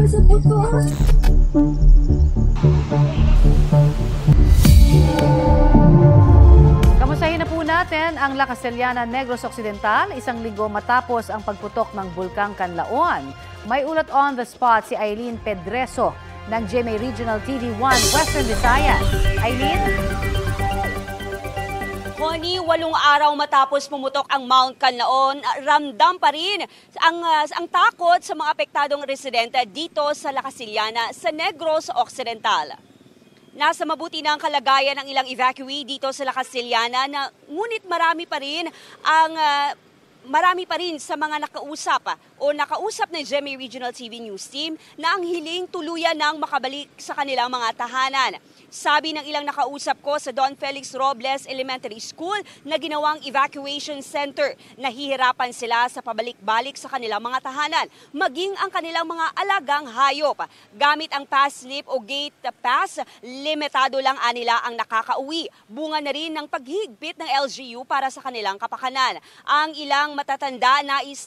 Kamustahin na po natin ang La Castellana, Negros Occidental, isang linggo matapos ang pagputok ng Bulkang Canlaon. May ulat on the spot si Eileen Pedreso ng GMA Regional TV1 Western Visayas. Eileen? Connie, 8 araw matapos pumutok ang Mount Canlaon, ramdam pa rin ang takot sa mga apektadong residente dito sa La Castellana sa Negros Occidental. Nasa mabuti na ang kalagayan ng ilang evacuee dito sa La Castellana, ngunit marami pa rin sa mga nakausap ng GMA Regional TV News Team na ang hiling tuluyan nang makabalik sa kanilang mga tahanan. Sabi ng ilang nakausap ko sa Don Felix Robles Elementary School na ginawang evacuation center, nahihirapan sila sa pabalik-balik sa kanilang mga tahanan, maging ang kanilang mga alagang hayop. Gamit ang pass slip o gate pass, limitado lang anila ang nakakauwi. Bunga na rin ng paghigpit ng LGU para sa kanilang kapakanan. Ang ilang matatanda nais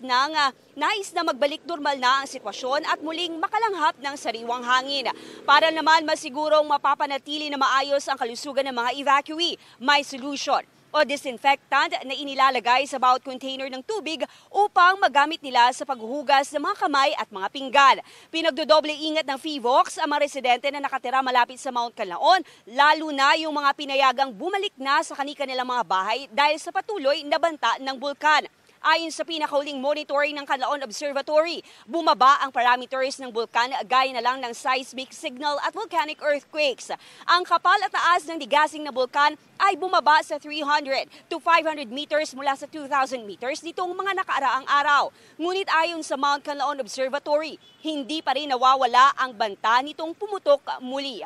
na magbalik normal na ang sitwasyon at muling makalanghap ng sariwang hangin. Para naman masigurong mapapanatili na maayos ang kalusugan ng mga evacuee, may solution o disinfectant na inilalagay sa bawat container ng tubig upang magamit nila sa paghuhugas ng mga kamay at mga pinggan. Pinagdodoble ingat ng FIVOX ang mga residente na nakatira malapit sa Mount Canlaon, lalo na yung mga pinayagang bumalik na sa kanilang mga bahay dahil sa patuloy na banta ng bulkan. Ayon sa pinakauling monitoring ng Canlaon Observatory, bumaba ang parameters ng bulkan gaya na lang ng seismic signal at volcanic earthquakes. Ang kapal at taas ng digasing na bulkan ay bumaba sa 300 to 500 meters mula sa 2,000 meters nitong mga nakaraang araw. Ngunit ayon sa Mount Canlaon Observatory, hindi pa rin nawawala ang banta nitong pumutok muli.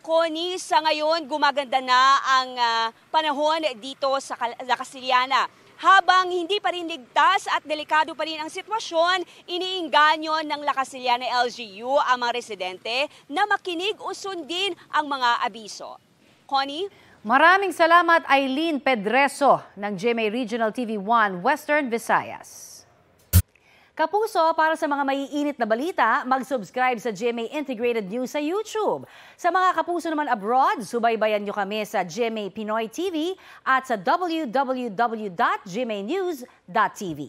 Connie, sa ngayon gumaganda na ang panahon dito sa La Castellana. Habang hindi pa rin ligtas at delikado pa rin ang sitwasyon, iniingganyo ng La Castellana LGU ang mga residente na makinig o sundin ang mga abiso. Connie? Maraming salamat, Eileen Pedreso ng GMA Regional TV1 Western Visayas. Kapuso, para sa mga maiinit na balita, mag-subscribe sa GMA Integrated News sa YouTube. Sa mga kapuso naman abroad, subaybayan nyo kami sa GMA Pinoy TV at sa www.gmanews.tv.